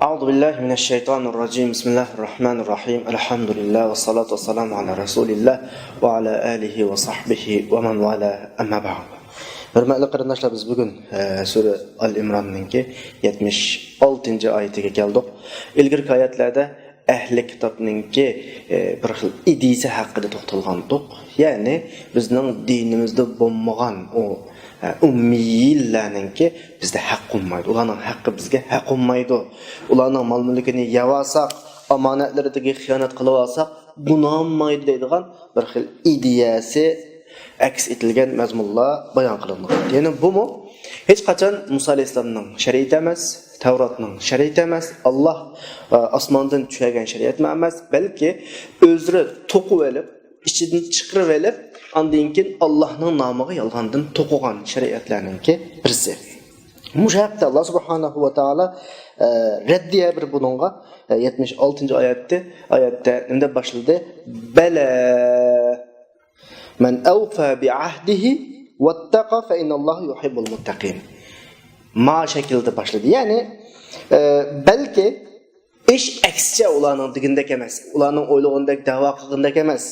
أعوذ بالله من الشيطان الرجيم بسم الله الرحمن الرحيم الحمد لله والصلاة والسلام على رسول الله وعلى آله وصحبه ومن والاه أما بعد. Hörmətli qardaşlar, biz bugün Sure Al-İmran'ınki 76. ayetiga keldik. İlgirki ayetlarda ahli kitobninki bir xil idisi haqida to'xtalgandik. Ya'ni bizning dinimizda bo'lmagan o ummiylarninki bizda haq olmaydi. Ularning haqqi bizga haq olmaydi. Ularning mol-mulkini yavasak, omonatlaridagi xiyonat qilib olsak, gunoh olmaydi deydigan bir xil ideyasi aks etilgan mazmunlar bayon qilingan. Ya'ni bu mu hech qachon Musa alayhisolamning shariati emas, Tavratning shariati emas, Alloh osmondan tushirgan shariat emas, balki o'zlari to'qib olib, ichidan chiqarib olib, ondan keyin Allohning nomiga yolg'ondan to'qigan shariatlarningki birisi. Mushaqda Alloh subhanahu va taolo raddiya bir buningga 76-oyatda unda boshlanadi. Bala Men awfa bi'ahdihi wattaqa fa innalloha yuhibbul muttaqin. Ma şekilde başladı. Yani belki iş aksicha ularning digindek emas, ularning o'ylagandek da'vo qilgandek emas.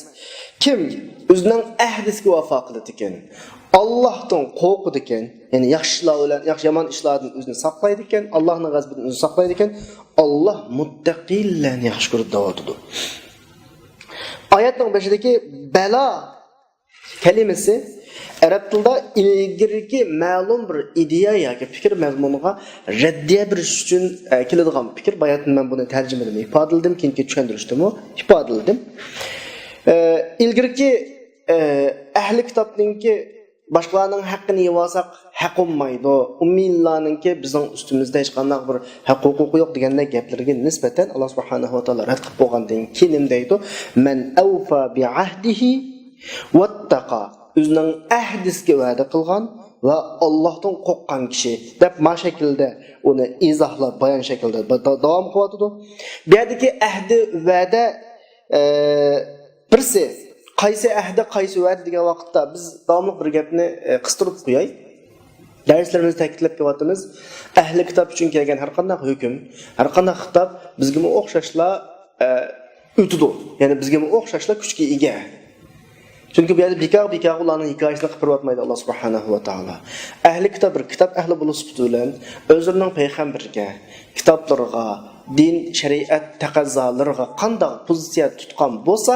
Kim o'zining ahdiga vafo qiladi ekan, Allohdan qo'rqadi ekan, ya'ni yaxshilar bilan yaxshi yomon ishlardan o'zini saqlaydi ekan, Allohning g'azabidan o'zini saqlaydi ekan, Alloh muttaqillarni yaxshi ko'rib da'votidir. Oyatning boshidagi bala kelimesi Arab tilida ilgirki ma'lum bir ideya yoki fikr mazmuniga raddiya berish uchun keladigan fikr. Bayatdan men buni tarjimadan ifodaladim, keyingi tushuntirishdim, ifodaladim. Ilgirki ahli kitobninki boshqalarning haqqini yevasak haq olmaydi. Ummiylarninki bizning ustimizda hech qanday bir huquqi yo'q degandek gaplarga nisbatan Alloh subhanahu va taolo rad qilib qo'ygandan keyin deydi: "Men awfa bi ahdihi wattaqa." O'zining ahdisiga va'da qilgan va Allohdan qo'rqqan kishi deb ma shaklda uni izohlab bayon shaklda davom qilyapti. Bu yerdagi ahdi va'da birsi qaysi ahdi qaysi va'da degan vaqtda biz davomli bir gapni qistirib qo'yay. Darslarimizni ta'kidlab kelyapmiz. Ahli kitob uchun kelgan har qanday hukm, har qanday xitob bizga o'xshashlar o'tidi. Ya'ni bizga o'xshashlar kuchga ega. Çünkü bu yerde bekar ularning hikoyasini qilib bermaydi Alloh subhanahu va taolo. Ahli kitob bir kitob ahli bo'lib bilan o'zlarining payg'ambarga, kitoblarga, din, shariat taqozzolariga qanday pozitsiya tutgan bo'lsa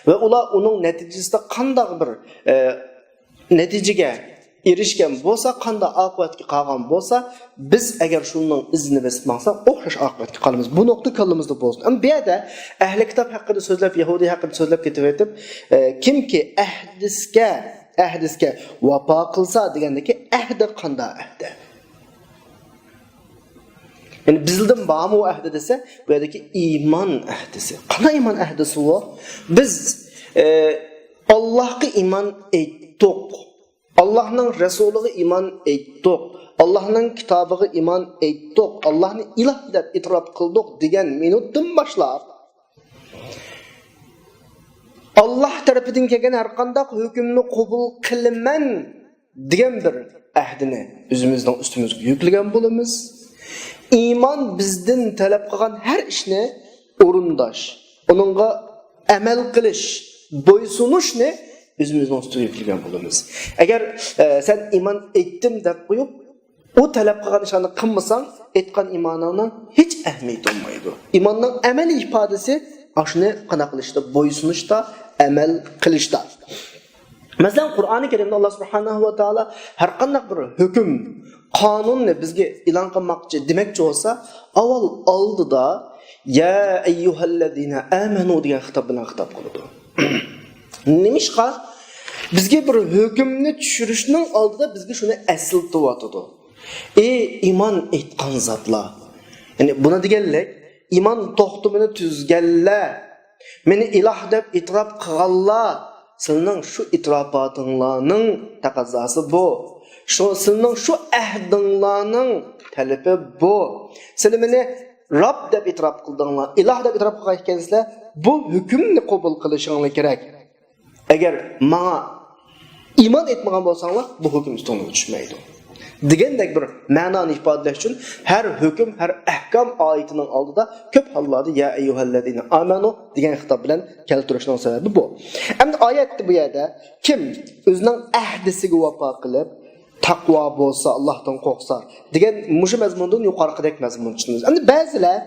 va ular uning natijasida qanday bir natijaga erishgan bo'lsa, qanday oqibatga qolgan bo'lsa, biz agar shunning izini bosib maqsak, o'xshash oqibatga qolamiz. Bu nuqta kallimizda bo'lsin. Ammo bu yerda ahli kitob haqida so'zlab, Yahudiy haqida so'zlab ketib, kimki ahdisga vafo qilsa degandagi ahdi qanday ahdi? Yani bizdan bormi ahdi desa, bu yerdagi iymon ahdisi. Qanday iymon ahdisi bu? Biz Allohga iymon etdik. Allah'ın Resulü'ne iman ettik. Allah'ın kitabıga iman ettik. Allah'ını ilah deb itiraf qildik degan minutdan boshlab Allah tarafidan kelgan har qanday hukmni qabul qilaman degan bir ahdini o'zimizning ustimizga yuklagan bo'lamiz. Iymon bizdan talab qilgan har ishni o'rindash, uningga amal qilish, bo'ysunishni özümüzün üstüne yükleyen bulunuz. Eğer sen iman ettim deb qo'yib, o talep qilgan ishni qilmasan, etgan imoningning hech ahamiyati olmaydi. Imonning amaliy ifodasi ashuni qana qilishda, bo'ysunishda, amal qilishda. Masalan, Qur'oni Karimda Alloh subhanahu va taolo har qanday bir hukm, qonunni bizga e'lon qilmoqchi demoqchi bo'lsa, avval oldida ya ayyuhallazina amanu degan xitob bilan xitob qiladi. Nimishqa bizga bir hukmni tushirishning oldida bizga shuni asıltıvatıdı. İman etgan zatlar. Yani buna deganlik, iman to'xtumini tuzganlar, meni iloh deb itiraf qilganlar, sizning shu itrofatinglarning taqozosi bu. Sizning shu ahdinglarning talabi bu. Siz meni Rob deb itiraf qildinglar, iloh deb itiraf qilgan ekansizlar, bu hukmni qabul qilishinglar kerak. Eğer bana iman etmegen bolsanglar, bu hüküm üstüne düşmeydi. degandek bir ma'noni ifodalash uchun har hukm, har ahkam oyatining oldida ko'p hollarda ya ayyuhallazina amanu degan xitob bilan keltirishning sababi bu. Endi oyatda bu yerda kim o'zining ahdisiga vafo qilib taqvo bo'lsa, Allohdan qo'rqsa degan mushu mazmundan yuqoridagi mazmun tushunamiz. Endi ba'zilar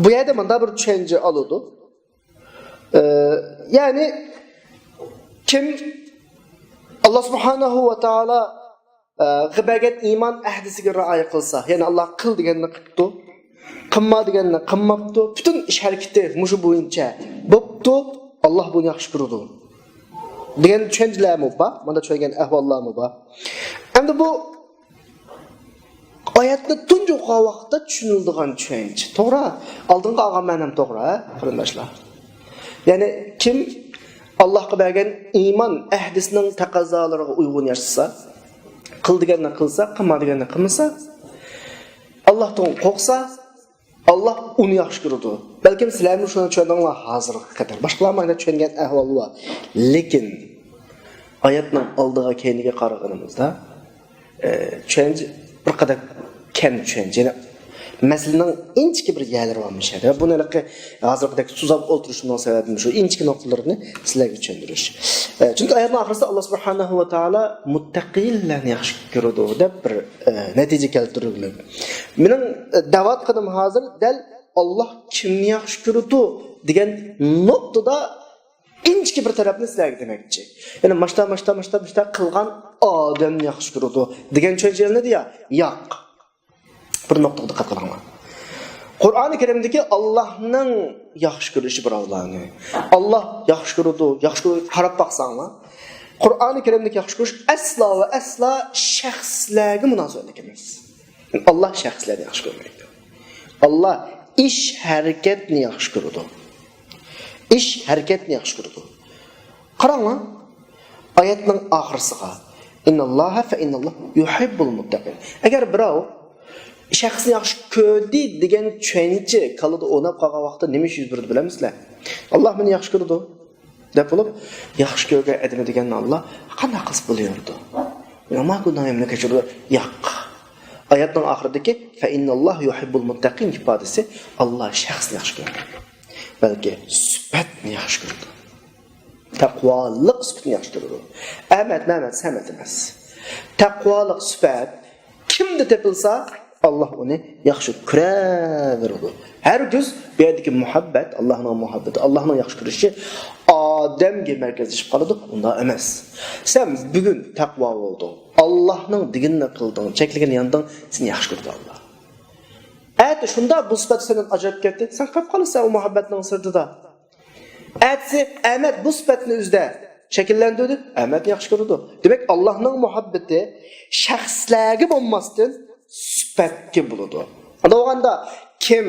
bu yerda menda bir tushuncha oladi. Ya'ni kim Allah subhanahu wa ta'ala g'ibagat iymon ahdisiga rioya qilsa, ya'ni Allah qil deganni qilibdi, qilma deganni qilmabdi, butun ish harakati mushu bo'yicha bo'pti, Allah buni yaxshi ko'radi. Degan tushunchalarmi bor? Mana tushungan ahvollarmi bor? Endi bu oyatni tunji vaqtda tushuniladigan tushuncha. To'g'ri, oldingi olgan ma'nam to'g'ri, qarindoshlar. Ya'ni kim Allohga bergan iymon ahdisining taqozzolariga uyg'un yashasa, qil deganni qilsa, qilma deganni qilmasa, Allohdan qo'rqsa, Allah uni yaxshi ko'radi. Balkim sizlarning shuni tushundinglar hozirga qadar. Boshqalar mana tushungan ahvol bor. Lekin oyatning oldiga keyinga qaraganimizda tushuncha bir qadar kam tushuncha. Masalaning inchki bir yerlari bormish edi. Buni hozirgidek suzab o'tirishning sababi shu inchki nuqtalarni sizlarga tushuntirish. Chunki oyatning oxirida Alloh subhanahu va taolo muttaqillarni yaxshi ko'radi deb bir natija keltirgan. Mening da'vat qilim hozir dal Alloh kimni yaxshi ko'radi degan nuqtada inchki bir tarafni sizlarga demoqchi. Ya'ni mashta qilgan odamni yaxshi ko'radi degan tushuncha nima? Yo'q. Bir nuqtaga diqqat qilinglar. Qur'oni Karimdagi Allohning yaxshi ko'rishi birovlarni. Alloh yaxshi ko'radi, yaxshi ko'rib qarab baqsanglar. Qur'oni Karimdagi yaxshi ko'rish aslo va aslo shaxslarga munosabatli emas. Alloh shaxslarni yaxshi ko'rmaydi. Alloh ish harakatni yaxshi ko'radi. Ish harakatni yaxshi ko'radi. Qaranglar, oyatning oxirisiga innalloha fa innalloh yuhibbul muttaqin. Agar birov shaxsni yaxshi ko'rdi degan tushuncha qalida o'nab qolgan vaqtda nima ish yuz berdi bilamizlar? Alloh meni yaxshi ko'rdi deb bo'lib, yaxshi ko'rgan odam deganni Alloh qanday qilib bo'lardi? Nima gunohimni kechirdi? Yo'q. Oyatning oxiridagi fa innalloh yuhibbul muttaqin ifodasi Alloh shaxsni yaxshi ko'radi. Balki sifatni yaxshi ko'radi. Taqvolik sifatni yaxshi ko'radi. Ahmad samat emas. Taqvolik sifat kimda topilsa Allah onu yaxshi ko'raveradi. Har göz bu yerdagi muhabbat, Allohning muhabbati, Allohning yaxshi ko'rishi odamga markazlashib qoladi, unda emas. Sen bugun taqvo bo'lding, Allohning deganini qilding, chekligini yanding, seni yaxshi ko'rdi Alloh. Aytdi shunda bu sifat sening ajab ketdi, sen qolib qolasan o muhabbatning sirtida. Aytsi Ahmad bu sifatni o'zida shakllantirdi, Ahmadni yaxshi ko'rdi. Demak Allohning muhabbati shaxslarga bo'lmasdan sifatga bo'ladi. Adoganda kim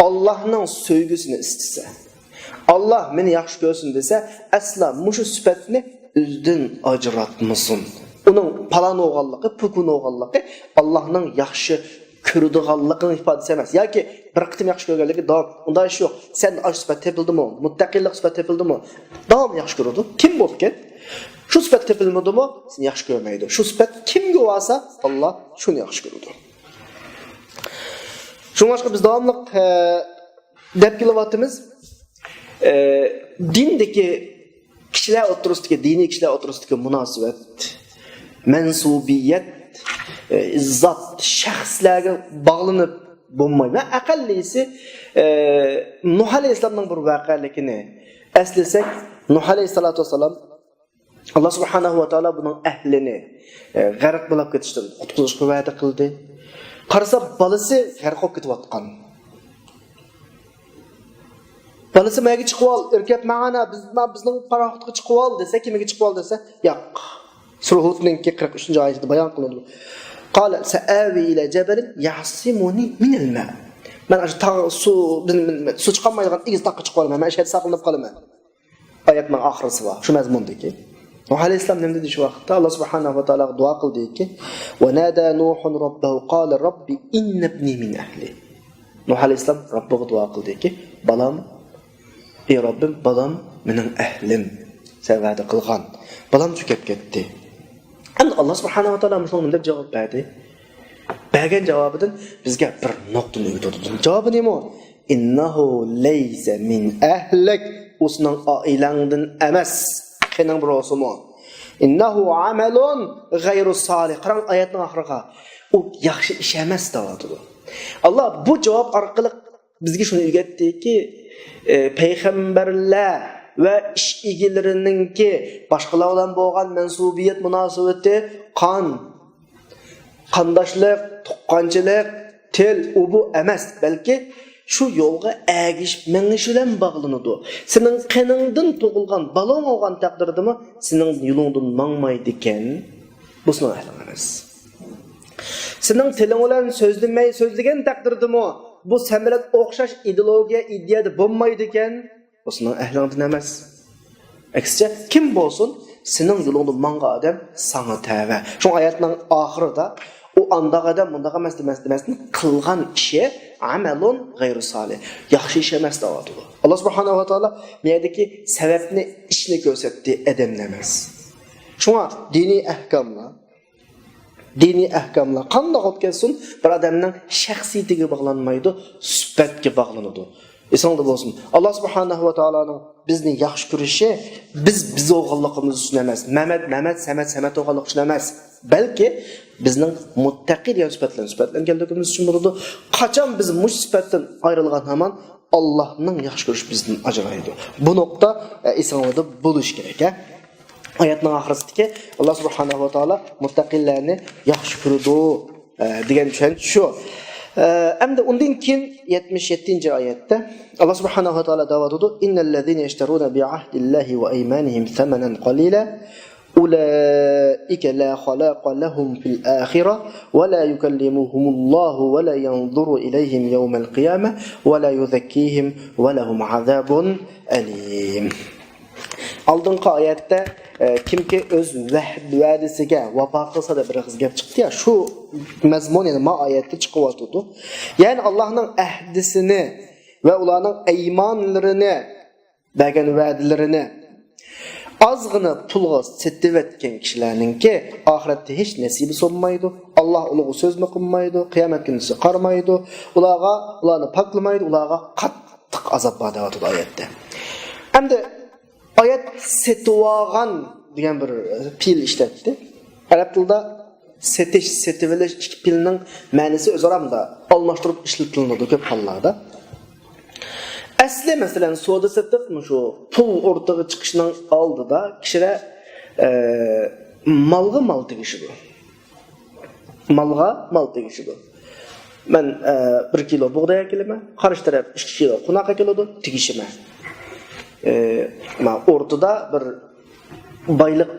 Allohning sevgisini istasa, Allah meni yaxshi ko'rsin desa, asla mushu sifatni o'zidan ajratmasin. Uning palon o'g'anligi, pukun o'g'anligi Allohning yaxshi ko'radiganligini ifodasi emas. Yoki bir qitim yaxshi ko'rganligi davom. Unda ish yo'q. Sen ash sifat tepildimi? Muttaqillik sifat tepildimi? Davom yaxshi ko'radi. Kim bo'lgan? Shu sifat tepilmadimi? Seni yaxshi ko'rmaydi. Shu sifat kimga bo'lsa, Alloh shuni yaxshi ko'radi. Shunga biz davomli deb kelyapmiz. Dindagi kishilar o'rtasidagi, diniy kishilar o'rtasidagi munosabat, mansubiyat, zot, shaxslarga bog'lanib bo'lmaydi. Aqallisi Nuh alayhisolamning bir voqealigini eslasak, Nuh alayhisolatu vasallam Allah subhanahu wa taala buning ahlini g'arq bo'lib ketishdan qutqizishga va'da qildi. Qarasa balasi g'arq bo'lib ketayotgan. Balasi mayga chiqib ol, erkak ma'ana bizning paroxtga chiqib ol desa, kimga chiqib ol desa, yo'q. Surah Hudning 43-oyatida bayon qilindi. Qala sa'awi ila jabalin ya'simuni min al-ma. Men su chiqmaydigan igiz taqqa chiqib qolaman, men shayt saqlanib qolaman. Oyatning oxirisi bor. Shu mazmundagi. Nuh alayhisalom nima dedi shu vaqtda? Alloh subhanahu va taolo duo qildiki, "Va nada Nuhun robbahu qala robbi inna ibni min ahli." Nuh alayhisalom Robbiga duo qildiki, "Balam, ey Robbim, balam mening ahlim." Sen va'da qilgan. Balam cho'kib ketdi. Endi Allah subhanahu wa taala musulmon deb javob berdi. Bergen cevabıdan bizge bir noktunu ötürdü. Cevabı neymi o? İnnehu leyse min ehlek. Osnan ailandın emes. Kenan bir olsun o. İnnehu amelun gayru salih. Qur'an ayetinin ahırıqa. O yaxşı iş emes davadı. Allah bu cevap arkalık bizge şunu öğretti ki peygamberler ve iş ilgilerininki başkalarından boğan mensubiyet münasebeti qandaşlık, tuqqançılık, til, bu emas, balki şu yolga ergişip meniş bilen bağlanıdı. Senin qaningdan tug'ilgan balon olgan taqdirdimi, senin yolundan mangmaydı eken, bu sınıf emas. Senin tiling bilen so'zlagan taqdirdimi, bu sen bilan o'xshash ideologiya, ideyada bo'lmaydi eken, bu sınıf ehlinden emas. Aksice kim bolsun, senin yolundan manga adam sana tava. Şu ayetning ahirida o andaq adam bundaqa emas qilgan ishi amalun g'ayru salih. Yaxshi ish emas deyapti. Allah subhanahu va taolo bu yerdagi sababni ishni ko'rsatdi, adamni emas. Shunga diniy ahkamlar qanday olib kelsin, bir odamning shaxsiyatiga bog'lanmaydi, sifatga bog'lanadi. Esingda bo'lsin. Allah subhanahu va taoloning bizni yaxshi ko'rishi biz o'g'illigimiz uchun emas, Mehmet, Samet o'g'illik uchun emas, balki bizning muttaqi degan sifatlanganligimiz uchun bo'ladi. Qachon biz mush sifatdan ayrilgan hamon Allohning yaxshi ko'rishi bizdan ajraydi. Bu nuqta esingda bo'lish kerak. Oyatning oxirisidagi Allah subhanahu va taolo muttaqillarni yaxshi ko'radi degan tushuncha shu. Endi undan keyin 77-oyatda Allah subhanahu va taolo da'vat etdi: "Innallazina yashtaruna bi'ahdillahi va aymanihim thamanan qalila ulaika la khalaqa lahum fil akhirah wa la yukallimuhumullahu wa la yanzuru ilayhim yawmal qiyamah wa la yuzakkihim wa lahum azabun alim." Aldınqı oyatda kimki öz va'dasiga vafo qilsa da bir gap chiqdi ya, shu mazmun yana ma oyatda chiqib o'tdi. Ya'ni Allohning ahdisini va ularning aymonlarini, bergan va'dalarini ozgina pulga setib etgan kishilarningki oxiratda hech nasibi bo'lmaydi. Alloh ularga so'zmi qilmaydi, qiyomat kunisi qarmaydi, ularni poklamaydi, ularga qattiq azob bor deyapti oyatda. Endi oyat setvogan degan bir pil ishlatdi. Arab tilida setivilish ikki pilning ma'nosi o'zaro almashtirib ishlatiladi ko'p hollarda. Asli masalan savdo setiqmi shu pul o'rtaga chiqishning oldida kishilar malga mal tegishidi. Mal tegishidi. Men 1 kilo bug'doy akelaman, qarshi taraf 2 kilo qunoq akeladi, tegishman. Ortada bir baylık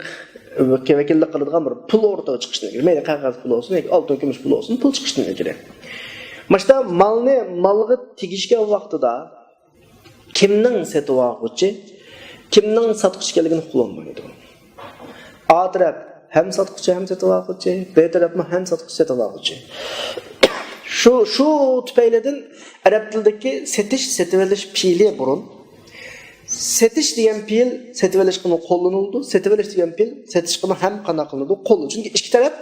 vakillik qiladigan bir pul o'rtaga chiqishni kerak. Mayli qog'oz pul bo'lsin yoki oltin kumush pul bo'lsin, pul chiqishni kerak. Mana malga tegishgan vaqtida kimning setib olguchi, kimning sotquchi ekanligini uqolmaydi. A taraf ham sotquchi ham setib olguchi, B tarafmi ham sotquchi setib olguchi. Shu tufaylidan arab tilidagi setib-olish pili burun setiş degan pil setib olish qilib qo'llanildi. Setib olish degan pil setish qilib ham qana qilinadi. Qo'llu. Chunki ikki taraf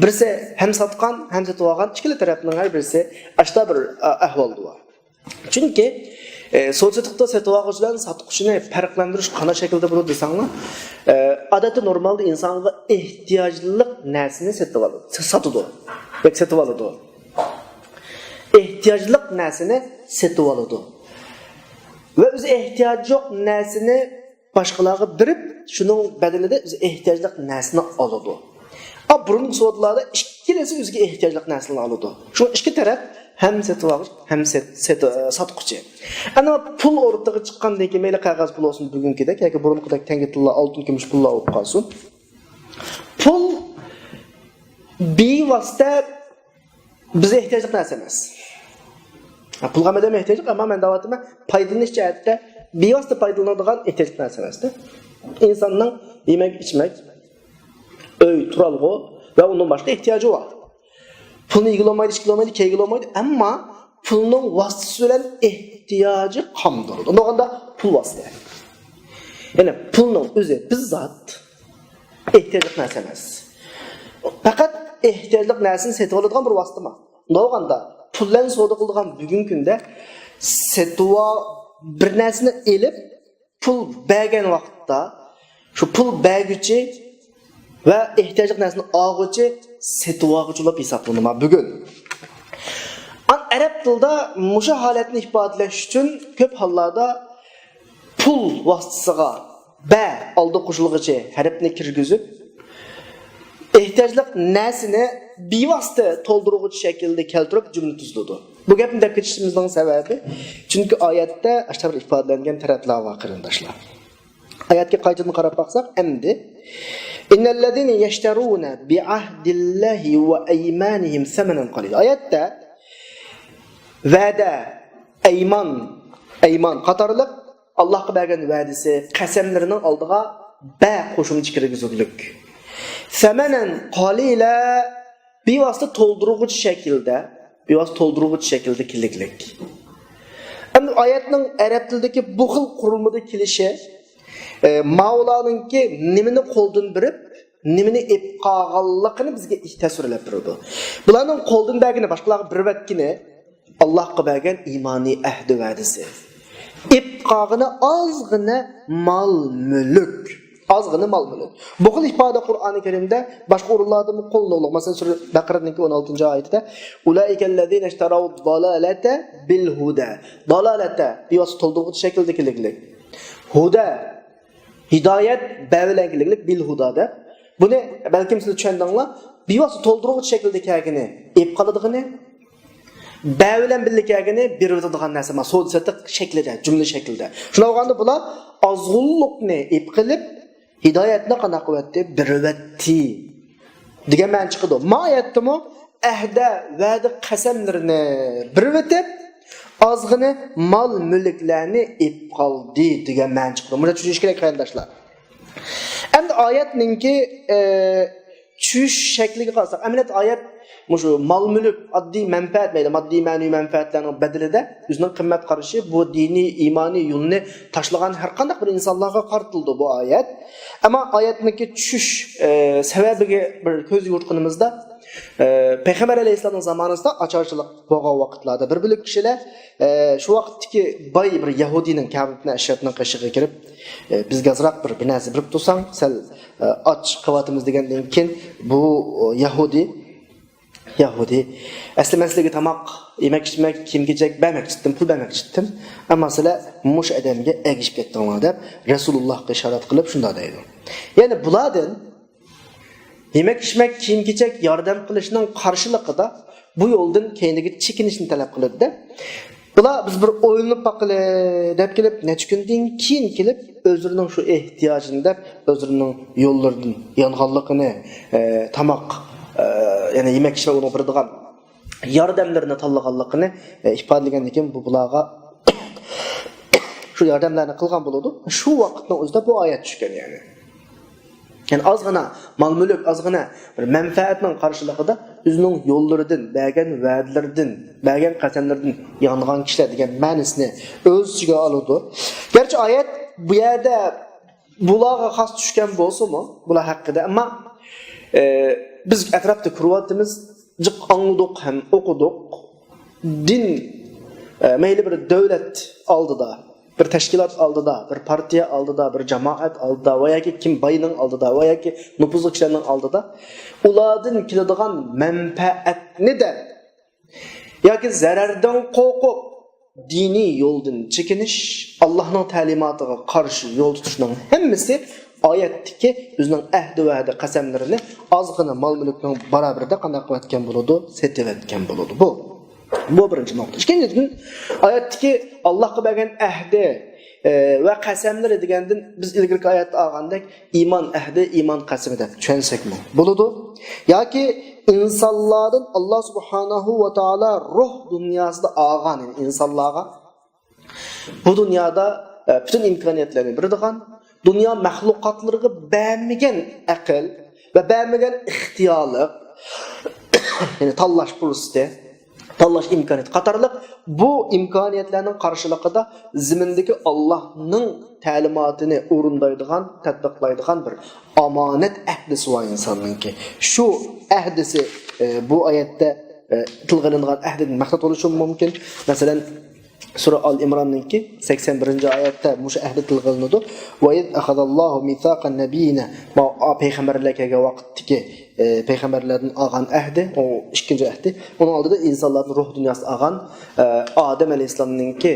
birisi ham sotgan, ham setib olgan, ikkala tarafning har birisi ashta bir ahvolda bor. Chunki so'zliqda setib oluvchidan sotquchini farqlantirish qanday shaklda bo'ladi desanglar, odatda normalda insonga ehtiyojlilik narsani setib oladi. Sotadi. Yoki setib oladi. Ehtiyojlilik narsani setib oladi. Ve o'zi ehtiyoji yo'q narsani boshqalarga berib, shuning badalida o'zi ehtiyojli narsani oladi. Burun savdolarda ikkalasi o'ziga ehtiyojli narsani oladi. Shu ikki taraf ham setib olish, ham sotquchi. Ana pul o'rtaga chiqqandan keyin mayli qog'oz pul olsin bugungidek yoki burunqidek tanga tilla, oltin kumush pullar olib qolsin. Pul bevosita bizga ehtiyojli narsa emas. Pulga madem ehtiyacı ama ben davatıma paydalanish jihatda bevosita paydalanadigan ehtiyojli narsa emasda. İnsanning yemek, içmek, öy, turalg'u va undan boshqa ehtiyoji bor. Pulni yig'ilmaydi, ishkilamaydi, keygilmaydi, ammo pulning vositasi bilan ehtiyoji qamdiradi. Undaganda pul vosita. Ya'ni pulning o'zi bizzat ehtiyojli narsa emas. Faqat ehtiyojlik narsani setib oladigan bir vosita emas. Unda pul bilan savdo qiladigan bugungi kunda setva bir narsani elib pul bergan vaqtda shu pul berguchi va ehtiyojlik narsani olguchi setib olguchi bo'lib hisoblanadi bugun. Arab tilida musha holatni ifodalash uchun ko'p hollarda pul vositasiga ba oldi qo'shilg'ichi harfni kirgizib ehtiyojlik narsani bevosita to'ldiruvchi shaklda keltirib jumla tuziladi. Bu gapni deb ketishimizning sababi chunki oyatda ashtabir ifodalangan taraflar va qarindoshlar. Oyatga qaytadan qarab baqsak, endi innallazina yashtaruna bi'ahdillahi va aymanihim samanan qalil. Oyatda va'da, ayman qatorliq Allohga bergan va'dasi, qasamlarining oldiga ba qo'shimcha kirgizuvlik. Samanan qalila bevosita to'ldiruvchi shaklda kiliklik. Endi oyatning arab tilidagi bu xil qurilmada kelishi Mavlaninki nimani qo'ldan berib, nimani ep qolganligini bizga tasvirlab beradi. Bularning qo'ldan bergani boshqalarga bervatkini Allohga bergan iymoniy ahdi va'dasi. Ep qolgani ozgina mol-mulk. Bu xil ifoda Qur'oni Karimda boshqa o'rinlarda qo'llaniladi. Masalan, sura Baqaraning 16-oyatida ulaikallazina ishtaraw dalalata bil huda. Dalalata bevosita to'ldiruvchi shaklda keliklik. Huda hidoyat bavlangilik bil hudada. Buni balkim siz tushundinglar. Bevosita to'ldiruvchi shaklda kelgani, ep qoladigan bavlan billikagini beradigan narsa emas, so'zsatiq shaklida, jumla shaklida. Shuna olganda bular ozg'unlikni ep qilib hidoyatni qana quvvatda birvatti degan ma'no chiqadi. Ma'yatdimi ahda va'da qasamlarini birvatib ozg'ini mol mulklarni ep qoldi degan ma'no chiqadi. Buni tushunish kerak qarindoshlar. Endi oyatninki tush shakliga qarasak, amaliyot oyat mushu mol-mulk oddiy manfaat mayli, moddiy ma'naviy manfaatlarning badalida o'zining qimmat qarashi bu diniy, iymoniy yo'lni tashlagan har qanday bir insonlarga qartildi bu oyat. Ammo oyatniki tushish sababiga bir ko'z yurtqinimizda Payg'ambar alayhisolamning zamonasida ocharchilik bo'lgan vaqtlarda bir bilik kishilar shu vaqtdagi boy bir yahudining Ka'bni ashrafning qishig'iga kirib bizga azroq bir narsa berib tursang, sal och qivatimiz degandan keyin bu Yahudi asli men sizlarga tamoq yemak-ichmak, kiyim-kechak bermoqchidim, pul bermoqchidim. Ammo sizlar mush odamga egishib ketdinglar deb Rasulullohga ishorat qilib shunday deydi. Ya'ni bulardan yemak-ichmak, kiyim-kechak yordam qilishning qarshiligida bu yo'ldan keyingi chekinishni talab qiladi-da. Bular biz bir o'yinib baqili deb kelib, necha kundan keyin kelib o'zlarining shu ehtiyojini deb o'zlarining yo'llaridan yonganligini, tamoq ya'ni yemek ishlar uni birdigan yordamlarini tanlaganligini ifodalagandan keyin bu bularga shu yordamlarni qilgan bo'ladi. Shu vaqtning o'zida bu oyat tushgan yani. Yani ozgina mol-mulk, ozgina bir manfaatning qarshiligida o'zining yo'llaridan, bergan va'dalaridan, bergan qasamlardan yongan kishilar degan ma'nosini o'z ichiga oladi. Gerçi oyat bu yerda bularga xos tushgan bo'lsa-mu, bular haqida, ammo biz atrofda ko'ryapmiz, jiq angladik ham o'qidik. Din mayli bir davlat oldida, bir tashkilot oldida, bir partiya oldida, bir jamoat oldida va yoki kim boyning oldida va yoki nupuzli kishilarning oldida ulardan keladigan manfaatni de yoki zarardan qo'rqib diniy yo'ldan chekinish, Allohning ta'limotiga qarshi yo'l tutishning hammasi oyatdagi o'zining ahdi va qasamlarini ozgina mol-mulkning barobarida qanday qilayotgan bo'ladi, setilayotgan bo'ladi. Bu birinchi nuqta. Ikkinchidan oyatdagi Allohga bergan ahdi va qasamlari degandan biz ilgirki oyatda olgandek iymon ahdi, iymon qasami deb tushunsak-mi bo'ladi. Yoki insonlardan Alloh subhanahu va taolo ruh dunyosida olgan insonlarga bu dunyoda bütün imkoniyatlarni beradigan, dünya mahluqatlariga bermagan aql va bermagan ixtiyorlik, ya'ni tanlash fursati tanlash imkoniyati qatorliq bu imkoniyatlarning qarshiligida zimindagi Allohning ta'limotini o'rindaydigan, tatbiqlaydigan bir omonat ahdisi var insonninki. Shu ahdisi bu oyatda tilga olingan ahdidan maqsad bo'lishi mumkin. Masalan, Sura Al-Imron'ninki 81-oyatda mushu ahd tilga olinadi. Va iz akhadallohu mithaqan nabiyina ma payg'ambarlarga vaqtdagi payg'ambarlardan olgan ahdi, o ikkinchi ahdi. Uning oldida insonlarning ruh dunyosida olgan Odam alayhisolamninki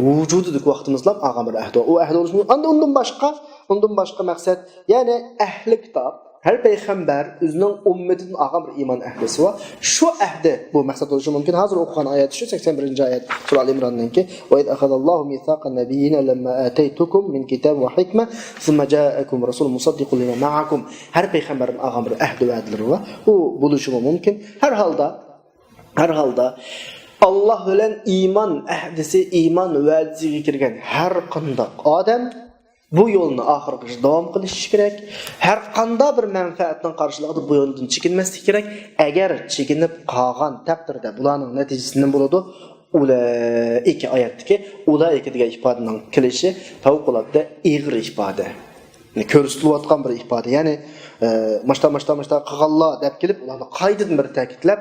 vujudidagi vaqtimizlab olgan bir ahdi. O ahdi bo'lishi undan boshqa maqsad, ya'ni ahli kitob her peygamber özünün ümmetinden ağam bir iman ehlisi var. Şu ahde bu maksat oluşu mümkün. Hazır okuyan ayet şu 81. ayet Sura Al-İmran'ınki. Ve iz ahadallahu mithaqan nabiyyina lamma ataytukum min kitab ve hikme thumma ja'akum rasul musaddiqun lima ma'akum. Her peygamberin ağam bir ahdi ve adları var. Bu buluşu mümkün. Her halda Allah bilen iman ahdisi, iman va'disiga kirgan har qanday odam bu yo'lni oxirigacha davom qilish kerak. Har qanday bir manfaatning qarshiligida bu yo'ldan chekinmaslik kerak. Agar chekinib qolgan taqdirda bularning natijasi nima bo'ladi? Ulaika oyatdagi ulaika degan ifodaning kelishi favqulodda ig'ir ifoda. Ko'rsatilayotgan bir ifoda. Ya'ni mashta qilganlar deb kelib ularni qaytadan bir ta'kidlab,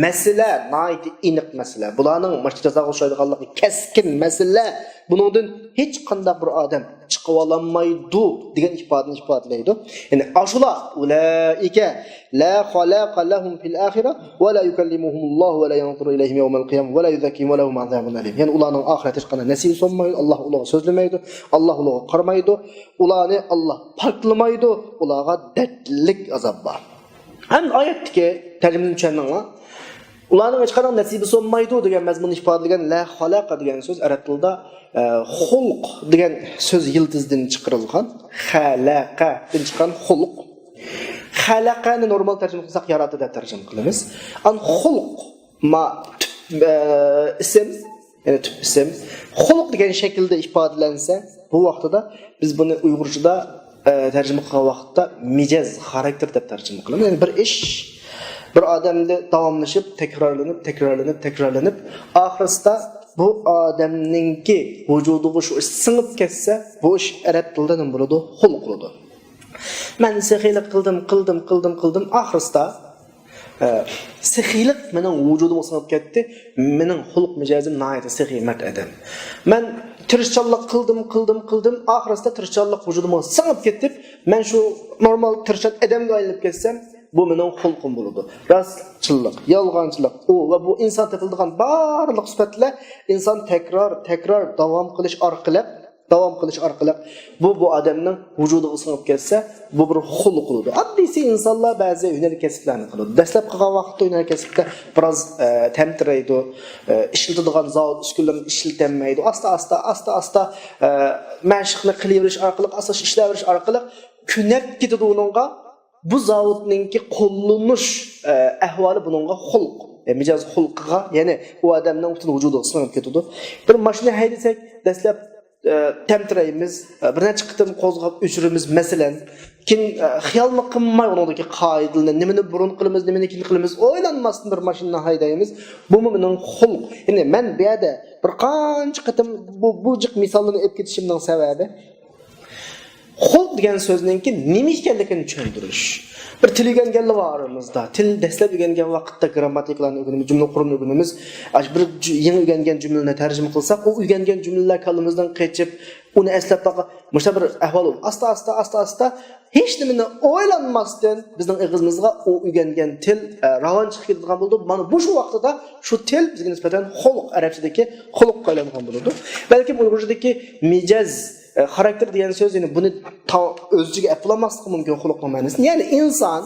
masala nihoyatda aniq masala. Bularning mashta jazoga uchraydiganligi keskin masala. Buningdan hech qanday bir odam chiqib olmaydi degan ifodani ifodalaydi. Ya'ni ashula ulaika la xalaqa lahum fil axirah va la yukallimuhumulloh va la yanzuru ilayhim yawmal qiyamah va la yuzakkihim va lahum azabun alim. Ya'ni ularning oxirat hech qanday nasib solmaydi, Alloh ularga so'zlamaydi, Alloh ularga qaramaydi, ularni Alloh paklamaydi, ularga dardlik azob bor. Ham oyatdagi tarjimani tushuningmi? Ularning hech qanday nasibi solmaydi degan mazmunni ifodalagan la xalaqa degan so'z arab tilida xulq degan so'z yıldızdan chiqarilgan, xalaqadan chiqqan xulq. Xalaqani normal tarjima qilsak yaratdi deb tarjima qilamiz. An xulq ma ism, ya'ni tip ism, xulq degan shaklda ifodalansa, bu vaqtida biz buni Uyg'urchada tarjima qilgan vaqtda mijaz, xarakter deb tarjima qilamiz. Ya'ni bir ish bir odamda davomlashib, takrorlanib, oxirsida bu odamninki vujudiga shu ish singib ketsa, bu ish arab tilida nima bo'ladi? Xulq bo'ladi. Men sehiylik qildim, oxirsida sehiylik mening vujudimga singib ketdi. Mening xulq mijozim nihoyatda sehiy mard adam. Men tirishchanlik qildim, oxirsida tirishchanlik vujudimga singib ketdi. Men shu normal tirishchan odamga aylanib ketsam, bu mening xulqim bo'ladi. Rostchilik, yolg'onchilik, va bu inson topiladigan barliq sifatlar inson takror davom qilish orqali bu odamning vujudiga singib ketsa, bu bir xulq bo'ladi. Oddiysi insonlar ba'zi hunar kasblarni qiladi. Dastlab qilgan vaqtda hunar kasbda biroz tamtiraydi, ishlatadigan zavod uskunlarni ishlatmaydi. Asta mashqni qilaverish orqali, asos ishlaverish orqali kunab ketadi uningga. Bu zavodninki qo'llanish ahvoli buningga xulq, mijoz xulqiga, ya'ni u odamning butun vujudiga singib ketadi. Bir mashina haydasak, dastlab tamtiraymiz, bir necha qitim qo'zg'ab o'chiramiz, masalan, kin xiyolmi qilmay uningdagi qoidalarni, nimani burun qilamiz, nimani keyin qilamiz, o'ylanmasdan bir mashina haydaymiz. Bu mening xulq. Ya'ni men bu yerda bir qancha qitim bu jiq misollarni olib ketishimning sababi xulq degan so'zningki nima ekanligini tushuntirish. Bir til o'rganganlar bor aramizda. Til dastlab o'rgangan vaqtda grammatikalarni o'rganamiz, jumla quruqni o'rganamiz. Bir yangi o'rgangan jumlalarni tarjima qilsak, u o'rgangan jumlalar kalimimizdan qechib, uni eslab baqa, mushta bir ahvol bo'lib, asta hech nimani o'ylanmasdan bizning og'zimizga u o'rgangan til ravon chiqib ketadigan bo'ldi. Mana bu shu vaqtida shu til bizga nisbatan xulq, arabchadagi xulqqa aylangan bo'ladi. Balki Uyg'urchadagi mijaz xarakter degan so'z, ya'ni buni o'ziga aplamaslik mumkin xulqning ma'nosini. Ya'ni inson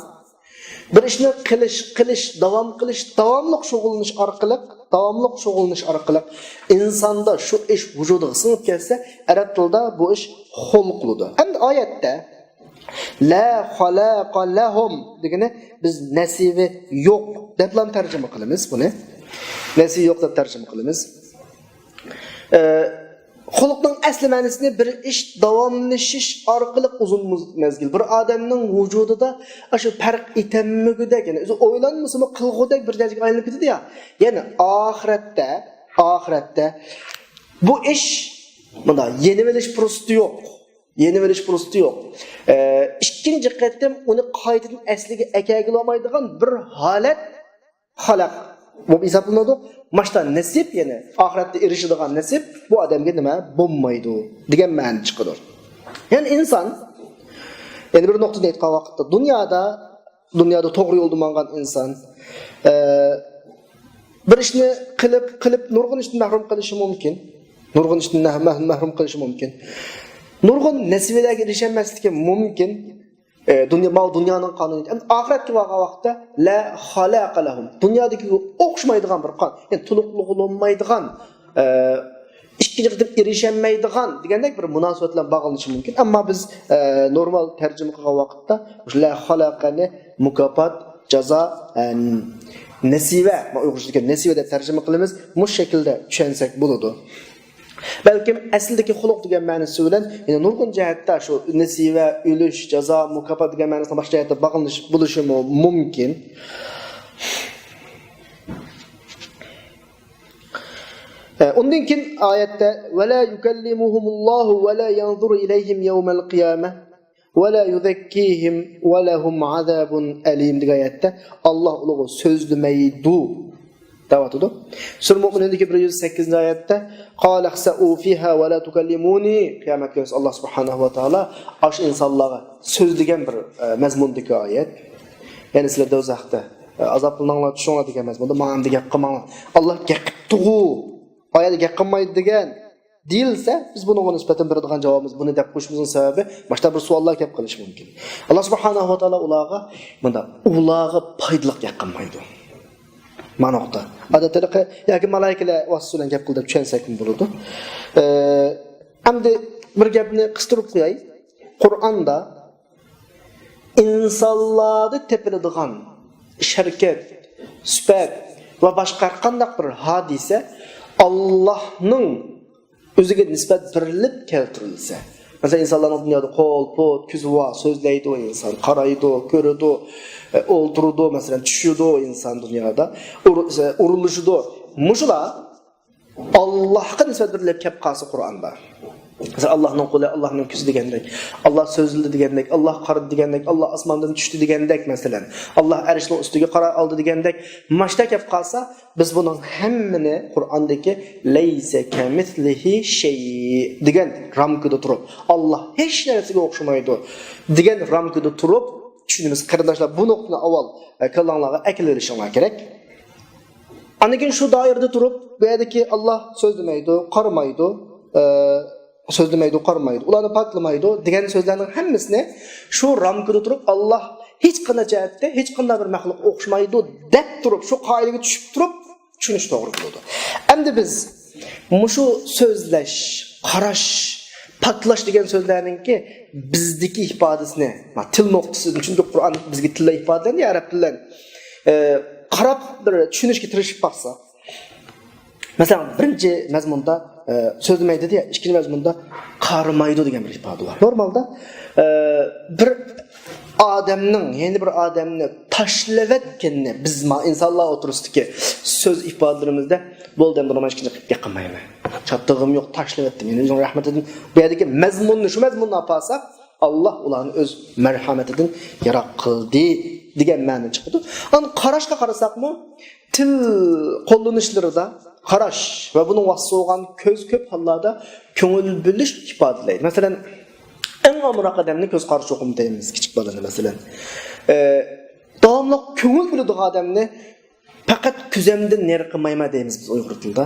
bir ishni qilish, davomli shug'ullanish orqali insonda shu ish vujudiga singib ketsa, arab tilida bu ish xulq bo'ladi. Endi oyatda la xalaqa lahum degani biz nasibi yo'q deb tarjima qilamiz buni. Nasibi yo'q deb tarjima qilamiz. Xulqning asli ma'nosini bir ish davomlashish orqali uzun mezgil bir odamning vujudida shu farq etammigidek, ya'ni o'zi o'ylanmasimi qilg'udek bir darajaga aylanib ketadi ya. Ya'ni oxiratda bu ish bunda yeni velish fursati yo'q. İkinci qatim uni qaytadan asliga akagilolmaydigan bir holat xalaq bu hisoblanadi. Mashta nasib, ya'ni oxiratda erishadigan nasib bu odamga nima bo'lmaydi degan ma'no chiqadi. Ya'ni inson yani bir nuqtada aytgan vaqtda dunyoda to'g'ri yo'lda mangan inson bir ishni qilib nurg'un ishni mahrum qilishi mumkin. Nurg'un nasibalarga erishamaslikka mumkin. Dunyoning qonuni. Oxiratga borgan vaqtda la xalaqa lahum. Dunyodagi o'xshamaydigan bir qon, ya'ni to'liqlik bo'lmaydigan, ikkinchi qilib erishamaydigan degandek bir munosabatlar bog'lanishi mumkin. Ammo biz normal tarjima qilgan vaqtda la xalaqani mukofot, jazo, nasiba, uyg'urchaga nasiba deb tarjima qilamiz. Bu shaklda tushunsak bo'ladi. Balkim aslidagi xuluq degan ma'nosi bilan yana nurg'un jihatda shu nasiva, o'lish, jazo, mukofot degan ma'nosida boshqa jihatda bog'lanish bo'lishi mumkin. Undan keyin oyatda va la yukallimuhumullohu va la yanzuru ilayhim yawmal qiyamah va la yuzakkihim va lahum azabun alim degan oyatda Alloh ulug' so'zlamaydi. Davatudu. Sura Mu'minindagi 108-oyatda qala khsa'u fiha va la tukallimuni qiyomatga Alloh subhanahu va taolo ash insonlarga so'zlagan bir mazmundagi oyat. Ya'ni sizlar do'zaxda azoblaninglar, tushinglar degan mazmunda ma'noda gap qilmanglar. Alloh gapqibdi. Oyatda gap qilmaydi degan deyilsa, biz bunga nisbatan beradigan javobimiz buni deb qo'shimizning sababi boshqa bir savollar kelib qolishi mumkin. Alloh subhanahu va taolo ularga foydali gap qilmaydi. Ma'noda. Odatda yoki malaikalar vasitasidan gap qilib tushunsak bo'ladi. Endi bir gapni qistirib qo'yay. Qur'onda insonlarni tepiladigan sharkat, sifat va boshqa qanday bir hodisa Allohning o'ziga nisbat berilib keltirilsa. Masalan, insonlarning dunyoda qo'l, pot, ko'zi va so'zlaydi o inson, qaraydi, ko'radi, o'ltiradi, masalan, tushidi o inson dunyoda, urilishidi. Mushular Allohga nisbat berilib kelib qolsa Qur'onda. Masalan, Allohning qo'li, Allohning ko'zi degandek, Alloh so'zladi degandek, Alloh qaradi degandek, Alloh osmondan tushdi degandek, masalan, Alloh arshning ustiga qara oldi degandek, mashta kelib qolsa, biz buning hammani Qur'ondagi laysa kamithlihi shay degan ramkada turib, Alloh hech narsaga o'xshamaydi degan ramkada turib tushunamiz. Qarindoshlar, bu nuqtani avval kallanglarga akilishinglar kerak. Anikin shu doirada turib, bu yerdagi Alloh so'zlamaydi, qaramaydi, so'zlamaydi, qarmaydi, ularni paklamaydi degan so'zlarning hammasini shu ramkada turib Alloh hech qanday jihatda hech qanday bir maxluq o'xshamaydi deb turib, shu qoidaga tushib turib tushunish to'g'ri bo'ladi. Endi biz mushu so'zlash, qarash, paklash degan so'zlarningki bizdagi ifodasini, til nuqtasidan, chunki Qur'on bizga tilda ifodalanadi, arab tilidan qarab bir tushunishga tirishib qolsa. Masalan, birinchi mazmunda so'zlamaydi deya, ikkinchi mazmunda qarimaydi degan bir ifoda bor. Normalda bir odamning, ya'ni bir odamni tashlavatganini biz insonlar o'tirishdagi so'z ifodalarimizda bo'ldim nima ikkinchi qilib qilmayman. Chattig'im yo'q, tashlavatdim. Ya'ni o'zining rahmatidan bu yerdagi mazmunni, shu mazmunni olsak, Alloh ularni o'z marhamatidan yaroq qildi degan ma'no chiqadi. Ani qarashga qarasaqmi, til qo'llanishlarida qarash va buning vasfı bo'lgan ko'z ko'p hollarda ko'ngil bilish ifodalaydi. Masalan, eng omroq odamni ko'z qarash o'qim deymiz, kichik bolani masalan. Davomli ko'ngil biladigan odamni faqat ko'zamdan nari qilmayman deymiz biz Uyg'ur tilida.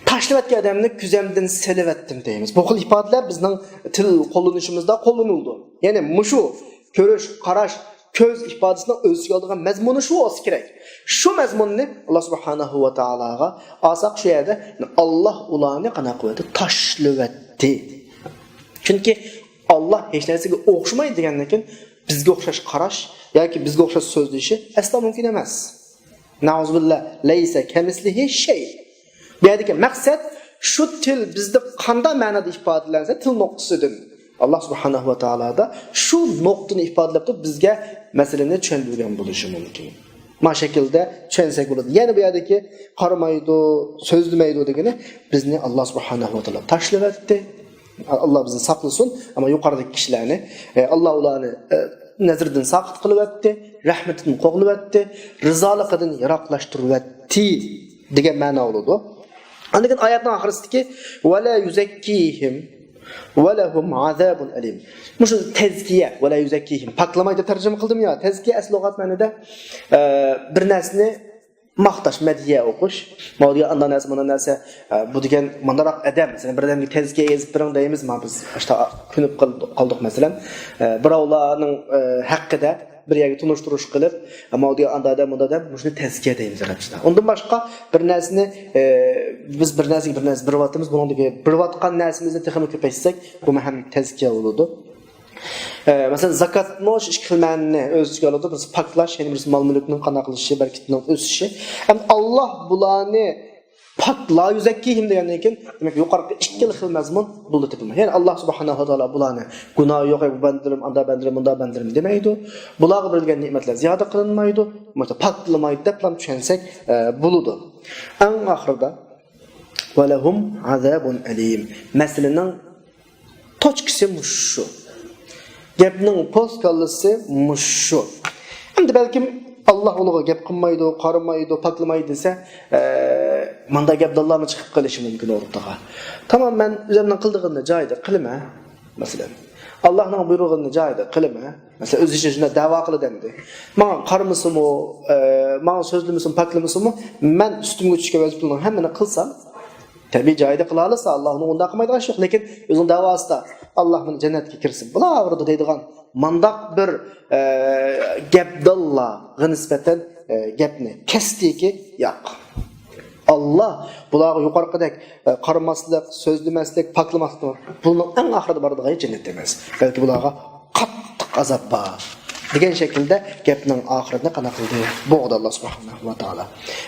Tashlavatgan odamni ko'zamdan selavatdim deymiz. Bu xil ifodalar bizning til qo'llanishimizda qo'llanildi. Ya'ni mushu ko'rish, qarash, ko'z ifodasini o'ziga oladigan mazmuni shu bo'lsa kerak. Shu mazmunni Alloh subhanahu va taologa olsak, shu yerda Alloh ularni qanaqa qildi? Tashlavatdi. Chunki Alloh hech narsaga o'xshamaydi degandan keyin bizga o'xshash qarash yoki bizga o'xshash so'zlashi aslo mumkin emas. Nauzubillah, laysa kamislihi shay. Bu yerdagi maqsad Şu til bizde qanday ma'noda ifodalansa, til nuqtasidan Allah subhanahu va taolo da shu nuqtani ifodalab bizga masalani tushuntirgan bo'lishi mumkin. Ma şekilde tushunsak bo'ladi. Yana bu yerdagi qaramaydi, so'zlamaydi degani bizni Alloh subhanahu va taolo tashlavatdi. Allah bizni saqlasin, ama yuqoridagi kishilarni Alloh ularni nazardan saqit qilyapti, rahmatidan qo'g'layapti, rizoliqidan yiroqlashtiryapti degan ma'no bo'ladi. Andan oyatning oxirisidagi va la yuzakkihim va lahum azabun alim. Mush tezkiya va la yuzakkihim paklamayda tarjima qildim ya. Tezkiya asl lug'at ma'noda bir narsani maqtash, madiya o'qish. Mavdiya andan narsa, mana narsa bu degan mandaroq adam. Masalan, bir odamga tezkiya yezib biring deymiz, men biz işte kunib qoldik masalan. Birovlarning haqqida bir yerga tunishtirish qilib, mavdiya andada mudada shuni tezkiya deymiz arabchada. Undan boshqa bir narsani biz bir narsa bir vatimiz buningdagi bir vatgan narsamizni texnik ko'paytsak, bu ham tezkiya bo'ladi. Mesela zakat moş iş kılmanını öz ichiga oladi. Biz paklash, ya'ni biz mal-mulkning qanday qilishi, barkatning o'sishi. Ham Allah bularni pakla yuzakkihim degandan keyin, demak yuqorida ikki xil mazmun bo'ldi topilmaydi. Ya'ni Alloh subhanahu va taolo bularni gunoh yo'q, bu bandirim, anda bandirim, bunda bandirim demaydi. Bularga berilgan ne'matlar ziyoda qilinmaydi. Mana paklamaydi deb ham tushunsak bo'ladi. Eng oxirida va lahum azabun alim. Masalaning tochkisi shu. Gapning postkallisi mushu. Endi balkim Alloh ularga gap qilmaydi, qaramaydi, paklamaydi desa, manda gap Allohga chiqib qolishi mumkin o'rtaga. Tamam, men o'zimning qildig'imni joyida qilma, masalan. Allohning buyrug'ini joyida qilma. Masalan, o'z ishini da'vo qiladi. Men qarmasimi, men so'zlamasam, paklamasam, men ustimga tushgan vazifalarni hammani qilsam, tabiiy joyida qila olsa, Allohning unda qilmaydigan ish yo'q, lekin o'zining da'vosida Allah meni jannatga kirsin. Bular avrida deydigan mandaq bir gapdalla nisbatan gapni kasdiki yo'q. Allah bularga yuqorqidek qaramaslik, so'zlamaslik, paklamaslik buning eng oxirida boradigan jannat emas. Balki bularga qattiq azob bor. degan shaklda gapning oxirini qana qildi bo'g'di Alloh subhanahu va taolo.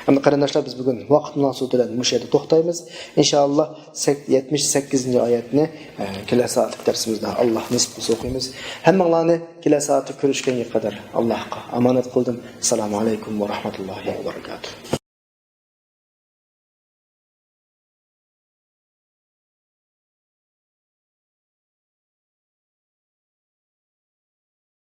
Endi qarindoshlar, biz bugun vaqt munosabati bilan mush yerda to'xtaymiz. Inshaalloh 78-oyatni kelasi soatlik darsimizda Alloh nasib qilsa o'qiymiz. Hammanglarni kelasi soatda ko'rishgunga qadar Allohga omonat qildim. Assalomu alaykum va rahmatullohi va barakatuh.